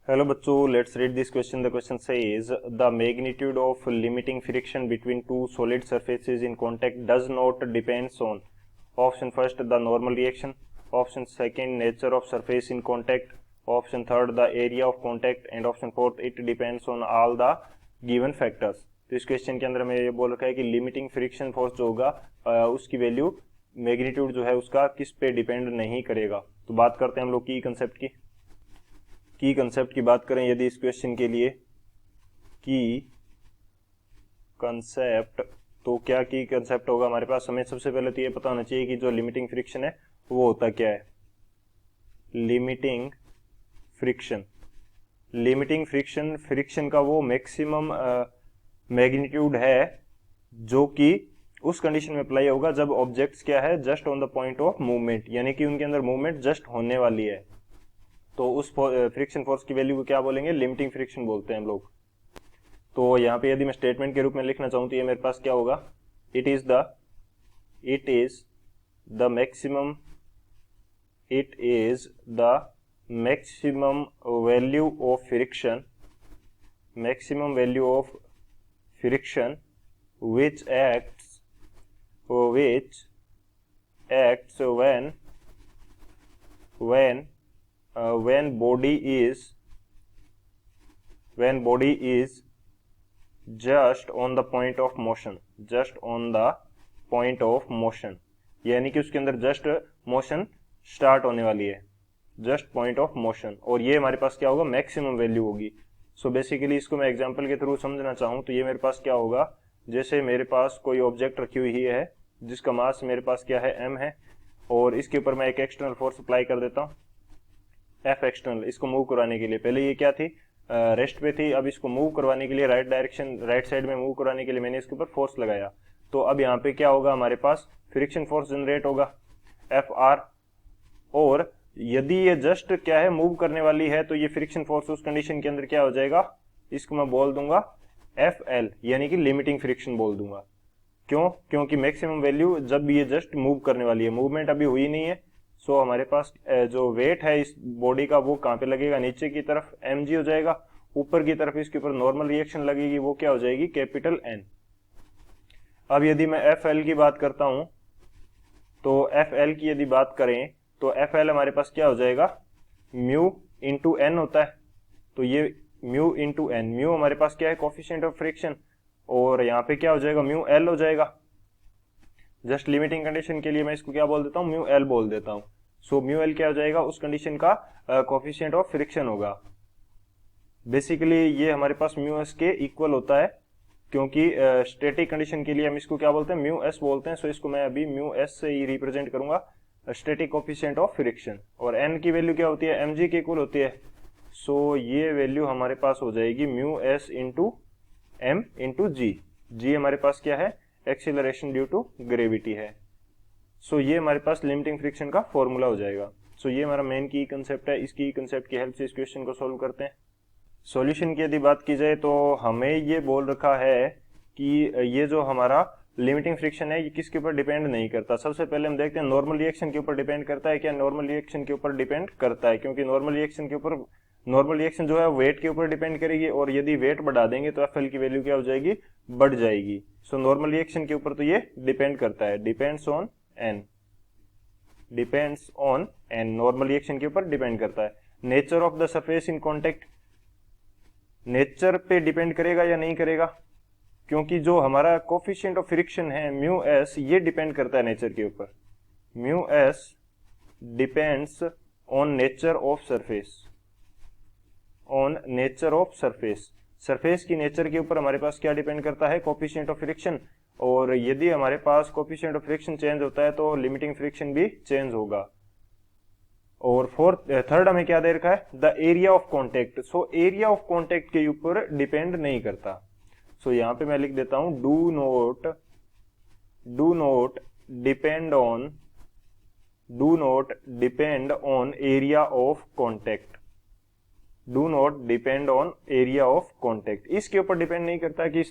Hello बच्चों, let's read this question. The question says the magnitude of limiting friction between two solid surfaces in contact does not depends on option first the normal reaction, option second nature of surface in contact, option third the area of contact and option fourth it depends on all the given factors. तो इस question के अंदर हमें ये बोल रखा है कि लिमिटिंग फ्रिक्शन फोर्स जो होगा उसकी वैल्यू मैग्नीट्यूड जो है उसका किस पे डिपेंड नहीं करेगा. तो बात करते हैं हम लोग की कंसेप्ट की बात करें यदि इस क्वेश्चन के लिए की कंसेप्ट, तो क्या की कंसेप्ट होगा हमारे पास. हमें सबसे पहले तो ये पता होना चाहिए कि जो लिमिटिंग फ्रिक्शन है वो होता क्या है. लिमिटिंग फ्रिक्शन फ्रिक्शन का वो मैक्सिमम मैग्नीट्यूड है जो कि उस कंडीशन में अप्लाई होगा जब ऑब्जेक्ट्स क्या है just on the point of movement, यानी कि उनके अंदर मूवमेंट जस्ट होने वाली है. तो उस फ्रिक्शन फोर्स की वैल्यू को क्या बोलेंगे, लिमिटिंग फ्रिक्शन बोलते हैं हम लोग. तो यहाँ पे यदि मैं स्टेटमेंट के रूप में लिखना चाहूँ तो ये मेरे पास क्या होगा, it is the maximum value of friction which acts when body is just on the point of motion, यानी कि उसके अंदर जस्ट मोशन स्टार्ट होने वाली है, जस्ट पॉइंट ऑफ मोशन, और ये हमारे पास क्या होगा, मैक्सिमम वैल्यू होगी. सो बेसिकली इसको मैं एग्जांपल के थ्रू समझना चाहूँ तो ये मेरे पास क्या होगा, जैसे मेरे पास कोई ऑब्जेक्ट रखी हुई है जिसका मास मेरे पास क्या है, m है, और इसके ऊपर मैं एक एक्सटर्नल फोर्स अप्लाई कर देता हूँ F एक्सटर्नल, इसको मूव करवाने के लिए. पहले ये क्या थी, रेस्ट पे थी, अब इसको मूव करवाने के लिए राइट साइड में मूव करवाने के लिए मैंने इसके ऊपर फोर्स लगाया. तो अब यहाँ पे क्या होगा, हमारे पास फ्रिक्शन फोर्स जनरेट होगा Fr, और यदि ये जस्ट क्या है मूव करने वाली है तो ये फ्रिक्शन फोर्स उस कंडीशन के अंदर क्या हो जाएगा, इसको मैं बोल दूंगा Fl, यानी कि लिमिटिंग फ्रिक्शन बोल दूंगा. क्यों, क्योंकि मैक्सिमम वैल्यू जब ये जस्ट मूव करने वाली है, मूवमेंट अभी हुई नहीं है. सो हमारे पास जो वेट है इस बॉडी का वो कहाँ पे लगेगा, नीचे की तरफ mg हो जाएगा, ऊपर की तरफ इसके ऊपर नॉर्मल रिएक्शन लगेगी, वो क्या हो जाएगी, कैपिटल N. अब यदि मैं Fl की बात करता हूं तो Fl की यदि बात करें तो Fl हमारे पास क्या हो जाएगा, म्यू इंटू एन होता है. तो ये म्यू इंटू एन, म्यू हमारे पास क्या है, कोफिशिएंट ऑफ फ्रिक्शन, और यहाँ पे क्या हो जाएगा, म्यू एल हो जाएगा. जस्ट लिमिटिंग कंडीशन के लिए मैं इसको क्या बोल देता हूँ, म्यू एल बोल देता हूँ. सो म्यू एल क्या हो जाएगा, उस कंडीशन का कोफिशिएंट ऑफ फ्रिक्शन होगा. बेसिकली ये हमारे पास म्यू एस के इक्वल होता है, क्योंकि स्टैटिक कंडीशन के लिए हम इसको क्या बोलते हैं, म्यू एस बोलते हैं. सो इसको मैं अभी म्यू एस से ही रिप्रेजेंट करूंगा, स्टैटिक कोफिशिएंट ऑफ फ्रिक्शन. और एन की वैल्यू क्या होती है, mg के इक्वल होती है. सो ये वैल्यू हमारे पास हो जाएगी mu S into M into G. G हमारे पास क्या है, एक्सीलरेशन ड्यू टू ग्रेविटी है. सो ये हमारे पास लिमिटिंग फ्रिक्शन का फॉर्मूला हो जाएगा. सो ये हमारा मेन की कंसेप्ट है. इसकी कंसेप्ट की हेल्प से इस क्वेश्चन को सोल्व करते हैं. सॉल्यूशन की यदि बात की जाए तो हमें ये बोल रखा है कि ये जो हमारा लिमिटिंग फ्रिक्शन है ये किसके ऊपर डिपेंड नहीं करता. सबसे पहले हम देखते हैं नॉर्मल रिएक्शन के ऊपर डिपेंड करता है क्या, नॉर्मल रिएक्शन के ऊपर डिपेंड करता है, क्योंकि नॉर्मल रिएक्शन जो है वेट के ऊपर डिपेंड करेगी, और यदि वेट बढ़ा देंगे तो Fl की वैल्यू क्या हो जाएगी, बढ़ जाएगी. सो नॉर्मल रिएक्शन के ऊपर तो ये डिपेंड करता है, depends on an, normal reaction के ऊपर डिपेंड करता है. Nature of the surface in contact, nature पे डिपेंड करेगा या नहीं करेगा, क्योंकि जो हमारा कोफिशिएंट ऑफ फ्रिक्शन है म्यू एस, ये डिपेंड करता है नेचर के ऊपर. Mu S depends on nature of surface, surface की नेचर के ऊपर हमारे पास क्या डिपेंड करता है, कोफिशिएंट ऑफ फ्रिक्शन. और यदि हमारे पास कोफिशिएंट ऑफ फ्रिक्शन चेंज होता है तो लिमिटिंग फ्रिक्शन भी चेंज होगा. और थर्ड हमें क्या दे रखा है, the area of contact. So area of contact के ऊपर डिपेंड नहीं करता. सो यहां पे मैं लिख देता हूं, do not depend on area of contact. Do not depend on area of contact, इसके ऊपर डिपेंड नहीं करता कि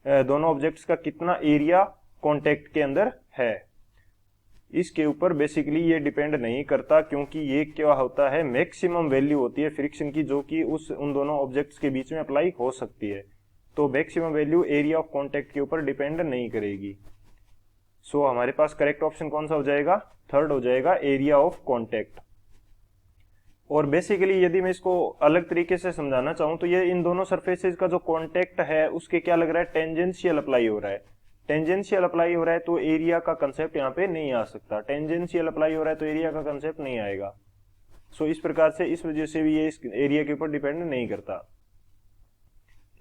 दोनों ऑब्जेक्ट्स का कितना एरिया कॉन्टेक्ट के अंदर है. इसके ऊपर बेसिकली ये डिपेंड नहीं करता, क्योंकि ये क्या होता है, मैक्सिमम वैल्यू होती है फ्रिक्शन की, जो कि उन दोनों ऑब्जेक्ट्स के बीच में अप्लाई हो सकती है। तो maximum value area of contact के ऊपर डिपेंड नहीं करेगी। सो हमारे पास करेक्ट ऑप्शन कौन सा हो जाएगा, थर्ड हो जाएगा, एरिया ऑफ कॉन्टेक्ट। और बेसिकली यदि मैं इसको अलग तरीके से समझाना चाहूं तो ये इन दोनों सरफेसेस का जो कॉन्टेक्ट है उसके क्या लग रहा है, टेंजेंशियल अप्लाई हो रहा है। टेंजेंशियल अप्लाई हो रहा है तो एरिया का कंसेप्ट यहाँ पे नहीं आ सकता, टेंजेंशियल अप्लाई हो रहा है तो एरिया का कंसेप्ट नहीं आएगा। सो इस प्रकार से इस वजह से भी ये इस एरिया के ऊपर डिपेंड नहीं करता।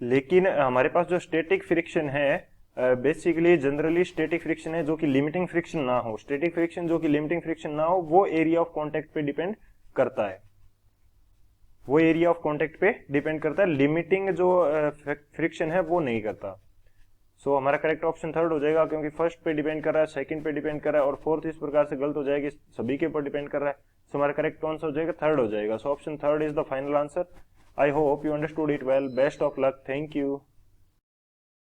लेकिन हमारे पास जो स्टैटिक फ्रिक्शन है, बेसिकली जनरली स्टैटिक फ्रिक्शन है जो कि लिमिटिंग फ्रिक्शन ना हो, स्टैटिक फ्रिक्शन जो कि लिमिटिंग फ्रिक्शन ना हो, वो एरिया ऑफ कॉन्टेक्ट पे डिपेंड करता है, वो एरिया ऑफ कॉन्टेक्ट पे डिपेंड करता है। लिमिटिंग जो फ्रिक्शन है वो नहीं करता। सो हमारा करेक्ट ऑप्शन थर्ड हो जाएगा, क्योंकि फर्स्ट पे डिपेंड कर रहा है, सेकंड पे डिपेंड कर रहा है और फोर्थ इस प्रकार से गलत हो जाएगी, सभी के ऊपर डिपेंड कर रहा है। सो हमारा करेक्ट कौन सा हो जाएगा, थर्ड हो जाएगा। So option third is the final answer. I hope you understood it well. Best of luck. Thank you.